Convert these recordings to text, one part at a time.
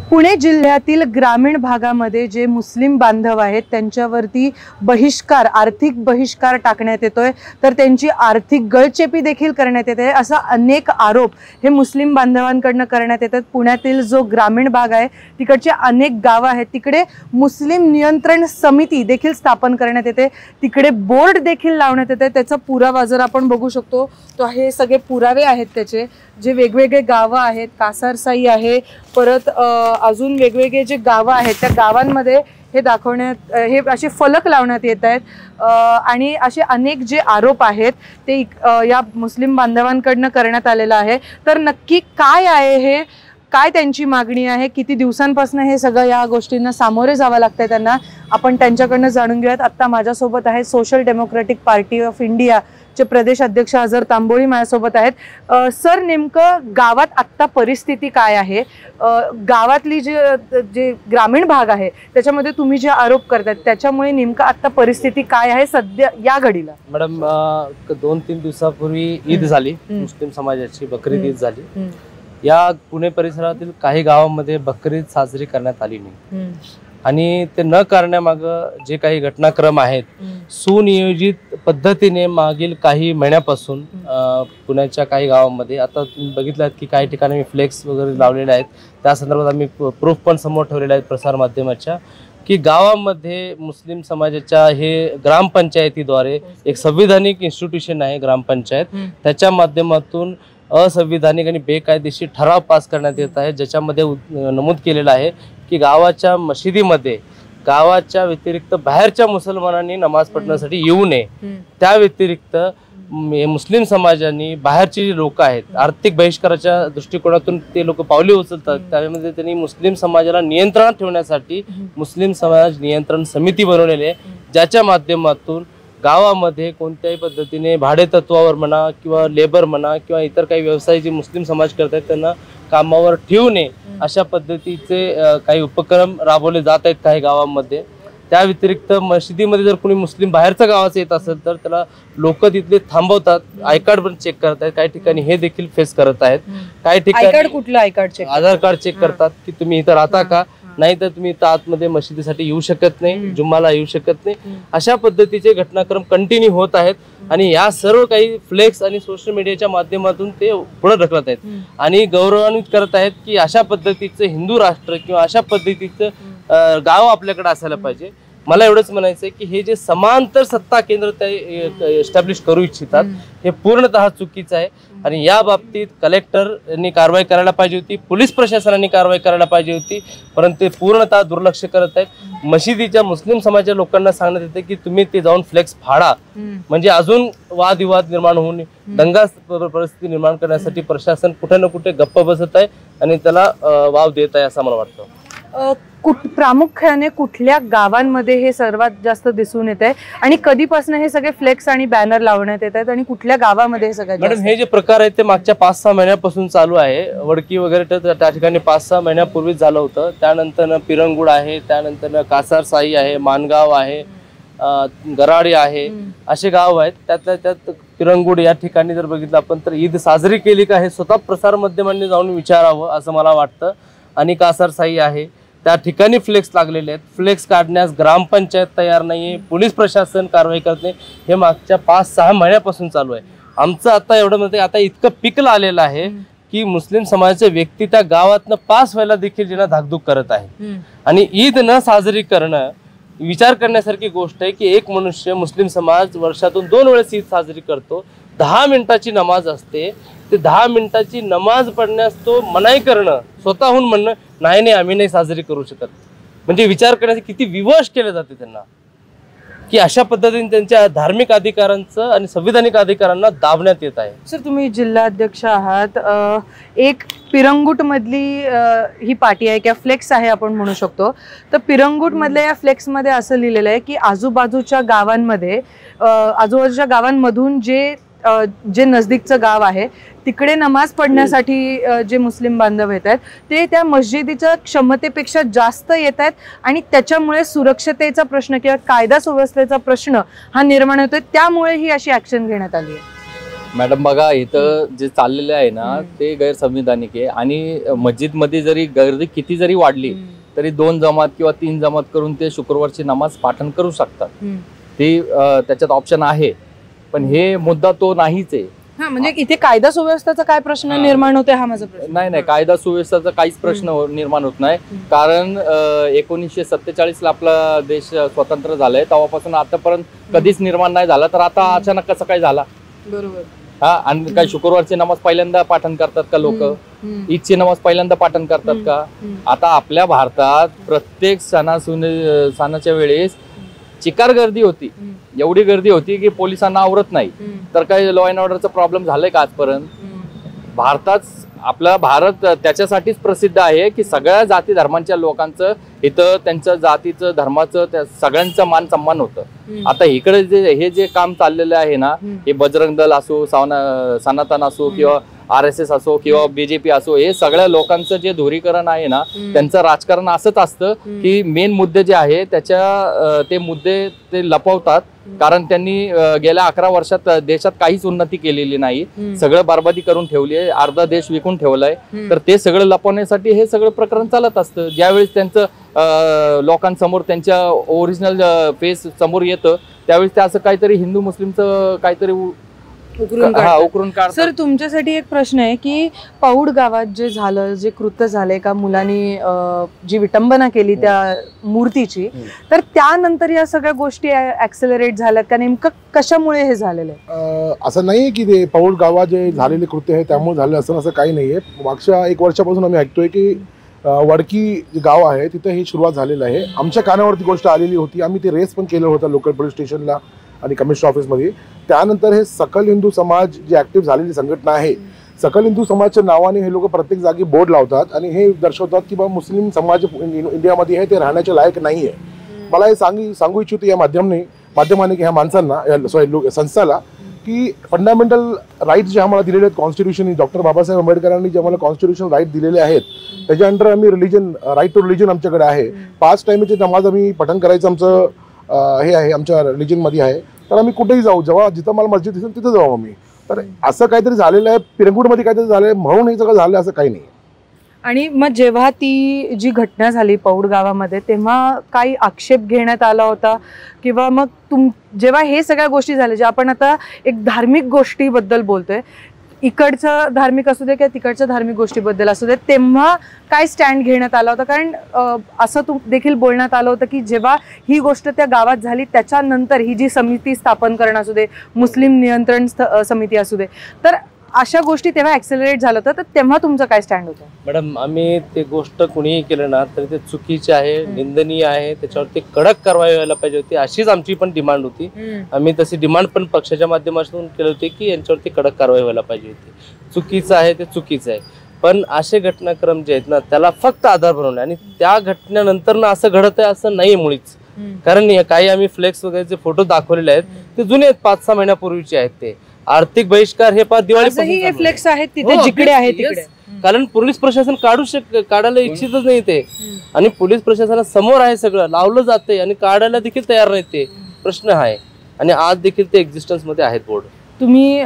पुणे जिल्ह्यातील ग्रामीण भागामध्ये जे मुस्लिम बांधव आहेत त्यांच्यावरती बहिष्कार, आर्थिक बहिष्कार टाकण्यात येतोय, तर त्यांची आर्थिक गळचेपी देखील करण्यात येते। असा अनेक आरोप हे मुस्लिम बांधवांकडून करण्यात येतात। पुण्यातील जो ग्रामीण भाग आहे तिकडचे अनेक गावं आहेत, तिकडे मुस्लिम नियंत्रण समिती देखील स्थापन करण्यात येते, तिकडे बोर्ड देखील लावण्यात येते। त्याचा पुरावा जर आपण बघू शकतो तो हे सगळे पुरावे आहेत त्याचे, जे वेगवेगळे गावं आहेत, कासारसाई आहे, परत अजून वेगवेगळे जे गावं आहेत त्या गावांमध्ये हे दाखवण्यात, हे असे फलक लावण्यात येत आहेत आणि असे अनेक जे आरोप आहेत ते या मुस्लिम बांधवांकडून करण्यात आलेला आहे। तर नक्की काय आहे हे, काय त्यांची मागणी आहे, किती दिवसांपासून हे सगळं या गोष्टींना सामोरे जावं लागतंय त्यांना, आपण त्यांच्याकडून जाणून घेऊयात। आता माझ्यासोबत आहे social democratic party of India चे प्रदेश अध्यक्ष अजहर तांबोळी माझ्यासोबत आहेत। सर, नेमकं गावात आत्ता परिस्थिती काय आहे? गावातली जे ग्रामीण भाग आहे त्याच्यामध्ये तुम्ही जे आरोप करतायत त्याच्यामुळे नेमकं आत्ता परिस्थिती काय आहे सध्या या घडीला? मॅडम, 2-3 दिवसापूर्वी ईद झाली, मुस्लिम समाजाची बकरीद ईद झाली। या पुणे परिसरातील काही गावांमध्ये बकरीद साजरी करण्यात आली नाही आणि ते न करण्यामागं जे काही घटनाक्रम आहेत सुनियोजित पद्धतीने मागील काही महिन्यापासून पुण्याच्या काही गावांमध्ये, आता तुम्ही बघितलात की काही ठिकाणी फ्लेक्स वगैरे लावलेले आहेत, त्या संदर्भात आम्ही प्रूफ पण समोर ठेवलेले आहेत प्रसार माध्यमाच्या, की गावामध्ये मुस्लिम समाजाच्या हे ग्रामपंचायतीद्वारे एक संविधानिक इन्स्टिट्यूशन आहे ग्रामपंचायत, त्याच्या माध्यमातून असंविधानिक आणि बेकायदेशीर ठराव पास करण्यात येत आहे, ज्याच्यामध्ये नमूद केलेलं आहे की गावाच्या मशिदीमध्ये गावाच्या व्यतिरिक्त बाहेरच्या मुसलमानांनी नमाज पढण्यासाठी येऊ नये। त्या व्यतिरिक्त मुस्लिम समाजाने बाहेरचे जे लोक आहेत आर्थिक बहिष्काराच्या दृष्टिकोनातून ते लोक पावले उचलतात, त्यामध्ये त्यांनी मुस्लिम समाजाला नियंत्रणात ठेवण्यासाठी मुस्लिम समाज नियंत्रण समिती बनवलेली आहे, ज्याच्या माध्यमातून गावामध्ये कोणत्याही पद्धतीने भाडे तत्वावर म्हणा किंवा लेबर म्हणा किंवा इतर काही व्यवसाय जे मुस्लिम समाज करतात त्यांना कामावर ठेवू नये अशा पद्धतीचे काही उपक्रम राबवले जात आहेत काही गावांमध्ये। त्या व्यतिरिक्त मशिदीमध्ये जर कोणी मुस्लिम बाहेरच्या गावाचं येत असेल तर त्याला लोक तिथले थांबवतात, आय कार्ड पण चेक करत आहेत, काही ठिकाणी हे देखील फेस करत आहेत। काही ठिकाणी कुठलं I card check? Aadhaar card check करतात की तुम्ही इथं राहता का, नाही तर तुम्ही इथं आतमध्ये मशिदीसाठी येऊ शकत नाही, जुम्माला येऊ शकत नाही। अशा पद्धतीचे घटनाक्रम कंटिन्यू होत आहेत आणि या सर्व काही फ्लेक्स आणि सोशल मीडियाच्या माध्यमातून ते पुढे ढकलत आहेत आणि गौरवान्वित करत आहेत की अशा पद्धतीचं हिंदू राष्ट्र किंवा अशा पद्धतीचं गाव आपल्याकडे असायला पाहिजे। मला एवढंच म्हणायचं आहे की हे जे समांतर सत्ता केंद्र ते एस्टॅब्लिश करू इच्छितात हे पूर्णतः चुकीचं आहे आणि या बाबतीत कलेक्टरनी कारवाई करायला पाहिजे होती, पोलीस प्रशासनाने कारवाई करायला पाहिजे होती, परंतु ते पूर्णतः दुर्लक्ष करत आहेत। मशिदीच्या मुस्लिम समाजाच्या लोकांना सांगण्यात येते की तुम्ही ते जाऊन फ्लेक्स फाडा, म्हणजे अजून वादविवाद निर्माण होऊन दंगा परिस्थिती निर्माण करण्यासाठी प्रशासन कुठे ना कुठे गप्प बसत आहे आणि त्याला वाव देत आहे असं मला वाटतं। प्रामुख्याने कुठल्या गावांमध्ये हे सर्वात जास्त दिसून येत आहे आणि कधीपासून हे सगळे फ्लेक्स आणि बॅनर लावण्यात येत आहेत आणि कुठल्या गावामध्ये हे सगळं? मॅडम, हे जे प्रकार आहेत ते मागच्या 5-6 महिन्यापासून चालू आहे। वडकी वगैरे त्या ठिकाणी 5-6 महिन्यापूर्वीच झालं होतं, त्यानंतर पिरंगुड आहे, त्यानंतर कासारसाई आहे, मानगाव आहे, गराडी आहे, असे गाव आहेत। त्यातल्या त्यात पिरंगुड या ठिकाणी जर बघितलं आपण तर ईद साजरी केली का हे स्वतः प्रसार माध्यमांनी जाऊन विचारावं असं मला वाटतं। आणि कासारसाई आहे त्या ठिकाणी फ्लेक्स लागलेले आहेत, फ्लेक्स काढण्यास ग्रामपंचायत तयार नाहीये, पोलीस प्रशासन कारवाई करत नाही, हे मागच्या 5-6 महिन्यापासून चालू आहे। आमचं आता एवढं म्हणते आता इतकं पिकलं आलेलं आहे की मुस्लिम समाजाचे व्यक्ती त्या गावातनं पास व्हायला देखील ज्यांना धाकधूक करत आहे आणि ईद न साजरी करणं विचार करण्यासारखी गोष्ट आहे की एक मनुष्य मुस्लिम समाज वर्षातून 2 वेळेस ईद साजरी करतो, 10 मिनिटाची नमाज असते, ते 10 मिनिटाची नमाज पढण्यास तो मनाई करणं, स्वतःहून म्हणणं नाही नाही आम्ही नाही साजरी करू शकत, म्हणजे विचार करण्यासाठी किती विवश केले जाते त्यांना की अशा पद्धतीने त्यांच्या धार्मिक अधिकारांचं आणि संविधानिक अधिकारांना दाबण्यात येत आहे। सर, तुम्ही जिल्हा अध्यक्ष आहात, एक पिरंगुट मधली ही पार्टी आहे किंवा फ्लेक्स आहे आपण म्हणू शकतो, तर पिरंगुट मधल्या या फ्लेक्स मध्ये असं लिहिलेलं आहे की आजूबाजूच्या गावांमधून जे नजदीकचं गाव आहे तिकडे नमाज पढण्यासाठी जे मुस्लिम बांधव येत आहेत ते त्या मस्जिदीच्या क्षमतेपेक्षा जास्त येत आहेत आणि त्याच्यामुळे सुरक्षतेचा प्रश्न किंवा कायदा सुव्यवस्थेचा प्रश्न हा निर्माण होतोय, त्यामुळे ही अशी ऍक्शन घेण्यात आली आहे। मॅडम बघा, इथं जे चाललेलं आहे ना ते गैरसंविधानिक आहे. आणि मस्जिदमध्ये जरी गर्दी किती जरी वाढली तरी 2 जमात किंवा 3 जमात करून ते शुक्रवारची नमाज पाठण करू शकतात. ते त्याच्यात ऑप्शन आहे. पण हे मुद्दा तो नाहीच आहे. म्हणजे इथे कायदा सुव्यवस्थेचा काय प्रश्न निर्माण होते हा माझा प्रश्न. नाही, कायदा सुव्यवस्थेचा काहीच प्रश्न निर्माण होत नाही. कारण 1947 ला आपला देश स्वतंत्र झालाय, तेव्हापासून आतापर्यंत कधीच निर्माण नाही झाला. तर आता अचानक कसं काय झाला? बरोबर. हा, आणि काय शुक्रवारची नमाज पहिल्यांदा पाठण करतात का लोक? ईदची नमाज पहिल्यांदा पाठण करतात का? आता आपल्या भारतात प्रत्येक सणाच्या वेळेस चिकार गर्दी होती. एवढी गर्दी होती की पोलिसांना आवरत नाही. तर काही लॉ अँड ऑर्डरचा प्रॉब्लेम झालाय का आजपर्यंत? आपला भारत त्याच्यासाठीच प्रसिद्ध आहे की सगळ्या जाती धर्मांच्या लोकांचं इथं त्यांचं जातीचं धर्माचं त्या सगळ्यांचं मान सन्मान होतं. आता इकडे हे जे काम चाललेलं आहे ना, हे बजरंग दल असो, सनातन असो किंवा RSS असो किंवा BJP असो, हे सगळ्या लोकांचं जे धुरीकरण आहे ना, त्यांचं राजकारण असंच असतं की मेन मुद्दे जे आहे ते मुद्दे ते लपवतात. कारण त्यांनी गेल्या 11 वर्षात देशात काहीच उन्नती केलेली नाही. सगळं बरबादी करून ठेवली आहे. अर्धा देश विकून ठेवलाय. तर ते सगळं लपवण्यासाठी हे सगळं प्रकरण चालत असतं. ज्यावेळेस त्यांचं लोकांसमोर त्यांच्या ओरिजिनल फेस समोर येतं त्यावेळेस ते असं काहीतरी हिंदू मुस्लिमचं काहीतरी उकरून काढतात. सर, तुमच्यासाठी एक प्रश्न आहे की पौड गावात जे झालं, जे कृत्य झाले, का मुलांनी जी विटंबना केली त्या मूर्तीची, तर त्यानंतर या सगळ्या गोष्टी ऍक्सेलरेट झाल्यात का? नेमकं कशामुळे हे झालेलं आहे? असं नाही की ते पौड गावात जे झालेले कृत्य आहे त्यामुळे झालं असं काही नाहीये. मागच्या 1 वर्षापासून आम्ही ऐकतोय की वडकी जे गाव आहे तिथे ही सुरुवात झालेलं आहे. आमच्या कानावरती गोष्ट आलेली होती. आम्ही ते रेस पण केलं होतं लोकल पोलीस स्टेशनला आणि कमिशनर ऑफिसमध्ये. त्यानंतर हे सकल हिंदू समाज जी ऍक्टिव्ह झालेली संघटना आहे, सकल हिंदू समाजच्या नावाने हे लोक प्रत्येक जागी बोर्ड लावतात आणि हे दर्शवतात की बाबा मुस्लिम समाज इंडियामध्ये आहे ते राहण्याच्या लायक नाही आहे. मला हे सांगू इच्छितो या माध्यमाने की ह्या माणसांना संस्थाला की फंडामेंटल राईट्स जे आम्हाला दिलेले आहेत कॉन्स्टिट्यूशन, डॉक्टर बाबासाहेब आंबेडकरांनी जे आम्हाला कॉन्स्टिट्यूशन राईट दिलेले आहेत त्याच्या अंडर आम्ही राईट टू रिलिजन आमच्याकडे आहे. 5 टाइमची नमाज आम्ही पठण करायचं आमचं हे आहे, आमच्या रिलिजनमध्ये आहे. तर आम्ही कुठेही जाऊ, जेव्हा जिथं मला मस्जिद दिसेल तिथं जाऊ आम्ही. तर असं काहीतरी झालेलं आहे, पिरंगुटमध्ये काहीतरी झालं आहे म्हणून हे सगळं झालं असं काही नाही. आणि मग जेव्हा ती जी घटना झाली पौड गावामध्ये तेव्हा काही आक्षेप घेण्यात आला होता किंवा मग जेव्हा हे सगळ्या गोष्टी झाल्या, जे आपण आता एक धार्मिक गोष्टीबद्दल बोलतोय, इकडचं धार्मिक असू दे किंवा तिकडच्या धार्मिक गोष्टीबद्दल असू दे, तेव्हा काय स्टँड घेण्यात आला होता? कारण असं देखील बोलण्यात आलं होतं की जेव्हा ही गोष्ट त्या गावात झाली त्याच्यानंतर ही जी समिती स्थापन करणं असू दे, मुस्लिम नियंत्रण समिती असू दे, तर अशा गोष्टी तेव्हा ऍक्सेलरेट झालं होतं. तर तेव्हा तुमचं काय स्टँड होतं? मॅडम, आम्ही ते गोष्ट कुणीही केलं ना तरी ते चुकीचे आहे, निंदनीय आहे, त्याच्यावरती कडक कारवाई व्हायला पाहिजे होती, अशीच आमची पण डिमांड होती. आम्ही तशी डिमांड पण पक्षाच्या माध्यमातून केली होती की यांच्यावरती कडक कारवाई व्हायला पाहिजे होती. चुकीचं आहे ते चुकीचं आहे. पण असे घटनाक्रम जे आहेत ना त्याला फक्त आधार बनवणे आणि त्या घटनेनंतर ना असं घडत आहे असं नाही मुळीच. कारण काही आम्ही फ्लेक्स वगैरेचे फोटो दाखवलेले आहेत ते जुने आहेत, 5-6 महिन्यापूर्वीचे आहेत. ते आर्थिक बहिष्कार हे दिवाळी फ्लेक्स आहेत तिथे जिकडे आहे तिकडे. कारण पोलीस प्रशासन काढायला इच्छितच नाही ते, आणि पोलीस प्रशासनासमोर आहे सगळं लावलं जाते आणि काढायला देखील तयार नाही. ते प्रश्न आहे आणि आज देखील ते एक्झिस्टन्स मध्ये आहेत बोर्ड. तुम्ही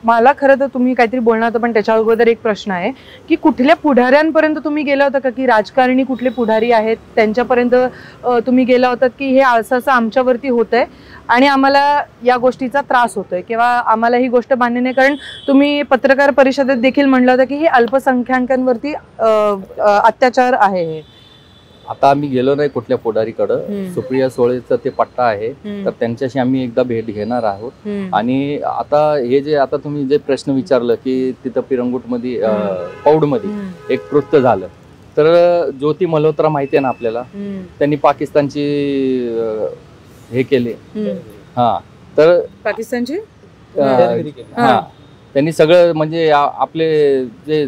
मला खरं तर तुम्ही काहीतरी बोलणार होतं पण त्याच्या अगोदर एक प्रश्न आहे की कुठल्या पुढाऱ्यांपर्यंत तुम्ही गेला होता का? की राजकारणी कुठले पुढारी आहेत त्यांच्यापर्यंत तुम्ही गेला होतात की हे असं आमच्यावरती होतंय आणि आम्हाला या गोष्टीचा त्रास होतोय किंवा आम्हाला ही गोष्ट मान्य नाही? कारण तुम्ही पत्रकार परिषदेत देखील म्हणलं होतं की हे अल्पसंख्याकांवरती अत्याचार आहे. हे आता आम्ही गेलो नाही कुठल्या पुढारीकडं. सुप्रिया सुळेचा ते पट्टा आहे तर त्यांच्याशी आम्ही एकदा भेट घेणार आहोत. आणि आता तुम्ही जे प्रश्न विचारलं की तिथं पिरंगुटमध्ये पौडमध्ये एक कृत्य झालं तर ज्योती मल्होत्रा माहिती आहे ना आपल्याला, त्यांनी पाकिस्तानची हे केले. तर पाकिस्तानची त्यांनी सगळं म्हणजे आपले जे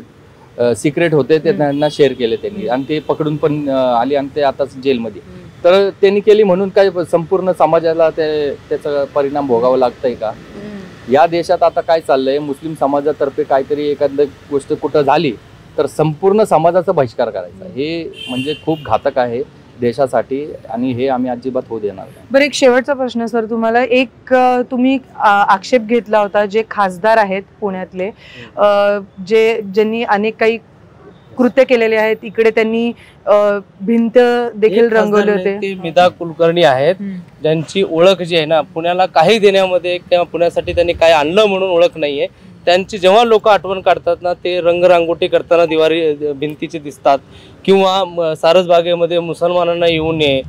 सिक्रेट होते ते त्यांना शेअर केले त्यांनी आणि ते पकडून पण आले आणि ते आता जेलमध्ये. तर त्यांनी केली म्हणून काय संपूर्ण समाजाला त्याचा परिणाम भोगावा लागतंय का? या देशात आता काय चाललंय, मुस्लिम समाजातर्फे काहीतरी एखादी गोष्ट कुठं झाली तर संपूर्ण समाजाचा बहिष्कार करायचा, हे म्हणजे खूप घातक आहे. देशासाठी, आणि हे आम्ही अजिबात होऊ देणार नाही. बरं, एक शेवटचा प्रश्न सर तुम्हाला. एक तुम्ही आक्षेप घेतला होता, जे खासदार आहेत पुण्यातले, ज्यांनी अनेक काही कृत्य केलेले आहेत, इकडे त्यांनी भिंत देखील रंगवले होते, ते मिधा कुलकर्णी आहेत, ज्यांची ओळख जी आहे ना पुण्याला काही देण्यामध्ये किंवा पुण्यासाठी त्यांनी काय आणलं म्हणून ओळख नाहीये. त्यांची जेव्हा लोक आठवण काढतात ना, ते रंगरांगोटी करताना दिवारी भिंतीचे दिसतात, किंवा सारसबागेमध्ये मुसलमानांना येऊ नये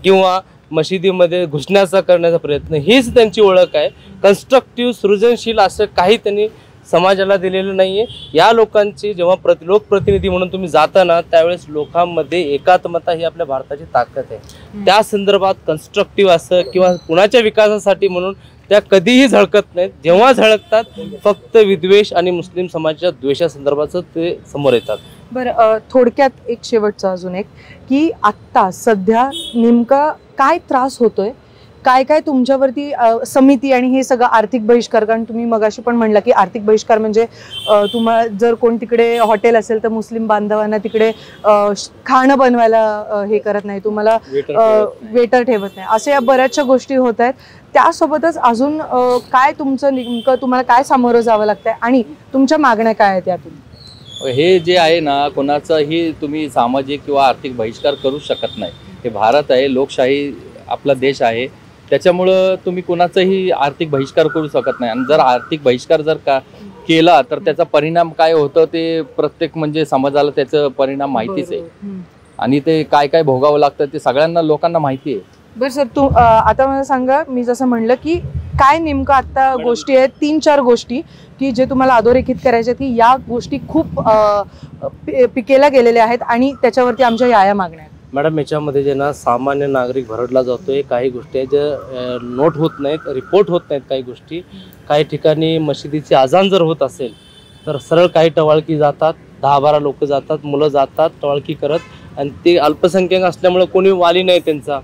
किंवा मशिदीमध्ये घुसण्याचा करण्याचा प्रयत्न, हीच त्यांची ओळख आहे. कन्स्ट्रक्टिव्ह सृजनशील असं काही त्यांनी समाजाला दिलेलं नाहीये. या लोकांची जेव्हा लोकप्रतिनिधी म्हणून तुम्ही जाता ना, त्यावेळेस लोकांमध्ये एकात्मता ही आपल्या भारताची ताकद आहे. त्या संदर्भात कन्स्ट्रक्टिव्ह असं किंवा कुणाच्या विकासासाठी म्हणून त्या कधीही झळकत नाहीत. जेव्हा झळकतात फक्त विद्वेष आणि मुस्लिम समाजाच्या द्वेषासंदर्भाचं ते समोर येतात. बरं, थोडक्यात एक शेवटचा अजून एक, की आत्ता सध्या नेमका काय त्रास होतोय, काय काय तुमच्यावरती समिती आणि हे सगळं आर्थिक बहिष्कार, कारण तुम्ही मगाशी पण म्हणला की आर्थिक बहिष्कार म्हणजे तुम्हाला जर कोण तिकडे हॉटेल असेल तर मुस्लिम बांधवांना तिकडे खाणं बनवायला हे करत नाही, तुम्हाला वेटर ठेवत नाही, असे या बऱ्याचशा गोष्टी होत आहेत. त्यासोबतच अजून काय तुमचं नेमकं तुम्हाला काय सामोरं जावं लागतंय आणि तुमच्या मागण्या काय आहेत यातून? हे जे आहे ना, कोणाचाही तुम्ही सामाजिक किंवा आर्थिक बहिष्कार करू शकत नाही. हे भारत आहे, लोकशाही आपला देश आहे, त्याच्यामुळं तुम्ही कोणाचाही आर्थिक बहिष्कार करू शकत नाही. आणि जर आर्थिक बहिष्कार जर का केला तर त्याचा परिणाम काय होतं ते प्रत्येक म्हणजे समाजाला त्याचा परिणाम माहितीच आहे, आणि ते काय काय भोगावं लागतं ते सगळ्यांना लोकांना माहिती आहे. बरं सर, आता मला सांगा, मी जसं म्हणलं की काय नेमकं आता गोष्टी आहेत, 3-4 गोष्टी की जे तुम्हाला अधोरेखित करायच्या, की या गोष्टी खूप पिकेला गेलेल्या आहेत आणि त्याच्यावरती आमच्या या मागण्या आहेत. मॅडम, याच्यामध्ये जे ना सामान्य नागरिक भरडला जातोय, काही गोष्टी आहेत ज्या नोट होत नाहीत, रिपोर्ट होत नाहीत. काही गोष्टी, काही ठिकाणी मशिदीचे अजान जर होत असेल तर सरळ काही टवाळकी जातात, 10-12 लोक जातात, मुलं जातात टवाळकी करत, आणि ते अल्पसंख्याक असल्यामुळे कोणी वाली नाही त्यांचा,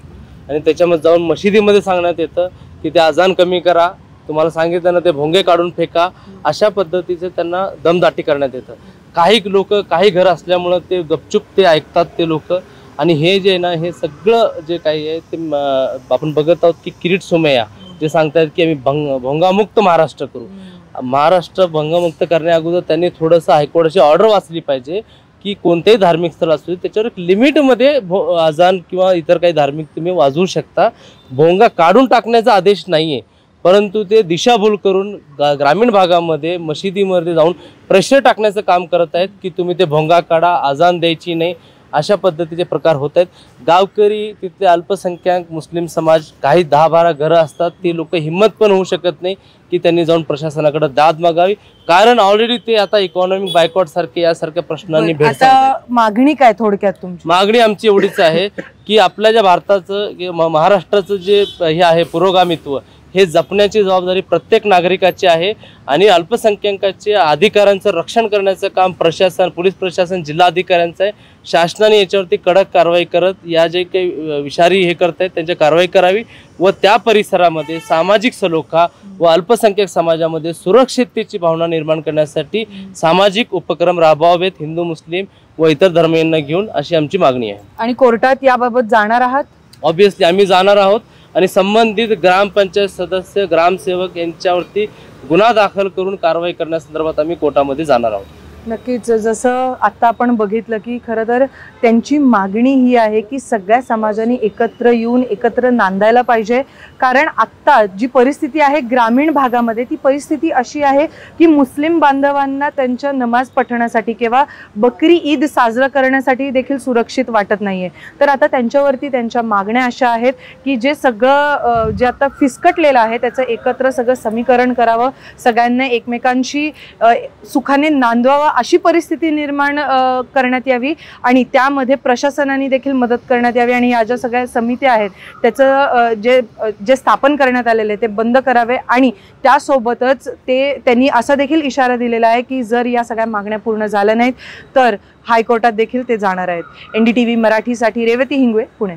आणि त्याच्यामध्ये जाऊन मशिदीमध्ये सांगण्यात येतं की ते अजान कमी करा, तुम्हाला सांगितलं ना ते भोंगे काढून फेका, अशा पद्धतीचे त्यांना दमदाटी करण्यात येतं. काही लोक, काही घर असल्यामुळं ते गपचूप ते ऐकतात ते लोक. आणि हे जे ना, हे सगळं जे काही आहे ते आपण बघत आहोत की किरीट सोमय्या जे सांगतात की आम्ही भोंगामुक्त महाराष्ट्र करू. महाराष्ट्र भंगमुक्त करण्या अगोदर त्यांनी थोडंसं हायकोर्टाची ऑर्डर वाचली पाहिजे की कोणतेही धार्मिक स्थळ असू त्याच्यावर एक लिमिटमध्ये अजान किंवा इतर काही धार्मिक तुम्ही वाजवू शकता. भोंगा काढून टाकण्याचा आदेश नाहीये, परंतु ते दिशाभूल करून ग्रामीण भागामध्ये मशिदीमध्ये जाऊन प्रेशर टाकण्याचं काम करत आहेत की तुम्ही ते भोंगा काढा, अजान द्यायची नाही, अशा पद्धतीचे प्रकार होत आहेत. गावकरी, तिथले अल्पसंख्याक मुस्लिम समाज, काही 10-12 घरं असतात, ते लोक हिंमत पण होऊ शकत नाही की त्यांनी जाऊन प्रशासनाकडे दाद मागावी, कारण ऑलरेडी ते आता इकॉनॉमिक बायकॉट सारखे यासारख्या प्रश्नांनी भेडसावतात. मागणी काय थोडक्यात तुमची? मागणी आमची एवढीच आहे की आपल्या ज्या भारताचं महाराष्ट्राचं जे हे आहे पुरोगामित्व, हे जपण्याची जबाबदारी प्रत्येक नागरिकाची आहे, आणि अल्पसंख्याकांच्या अधिकारांचं रक्षण करण्याचं काम प्रशासन, पोलीस प्रशासन, जिल्हा अधिकाऱ्यांचं आहे. शासनाने याच्यावरती कडक कारवाई करत या जे काही विषारी हे करत आहेत त्यांची कारवाई करावी, व त्या परिसरामध्ये सामाजिक सलोखा व अल्पसंख्याक समाजामध्ये सुरक्षिततेची भावना निर्माण करण्यासाठी सामाजिक उपक्रम राबवावेत हिंदू, मुस्लिम व इतर धर्मियांना घेऊन, अशी आमची मागणी आहे. आणि कोर्टात याबाबत जाणार आहात? ऑब्विसली आम्ही जाणार आहोत, आणि संबंधित ग्रामपंचायत सदस्य, ग्रामसेवक यांच्यावरती गुन्हा दाखल करून कारवाई करण्यासंदर्भात आम्ही कोर्टामध्ये जाणार आहोत. नक्कीच, जसं आता आपण बघितलं की खरं तर त्यांची मागणी ही आहे की सगळ्या समाजाने एकत्र येऊन एकत्र नांदायला पाहिजे, कारण आत्ता जी परिस्थिती आहे ग्रामीण भागामध्ये, ती परिस्थिती अशी आहे की मुस्लिम बांधवांना त्यांच्या नमाज पठणासाठी किंवा बकरी ईद साजरा करण्यासाठी देखील सुरक्षित वाटत नाहीये. तर आता त्यांच्यावरती त्यांच्या मागण्या अशा आहेत की जे सगळं जे आता फिसकटलेलं आहे त्याचं एकत्र सगळं समीकरण करावं, सगळ्यांना एकमेकांशी सुखाने नांदवावं, अशी परिस्थिती निर्माण करण्यात यावी, आणि त्यामध्ये प्रशासनाने देखील मदत करण्यात यावी, आणि या ज्या सगळ्या समित्या आहेत त्याचं जे स्थापन करण्यात आलेले ते बंद करावे. आणि त्यासोबतच त्यांनी असा देखील इशारा दिलेला आहे की जर या सगळ्या मागण्या पूर्ण झाल्या नाहीत तर हायकोर्टात देखील ते जाणार आहेत. NDTV मराठीसाठी रेवती हिंगवे, पुणे.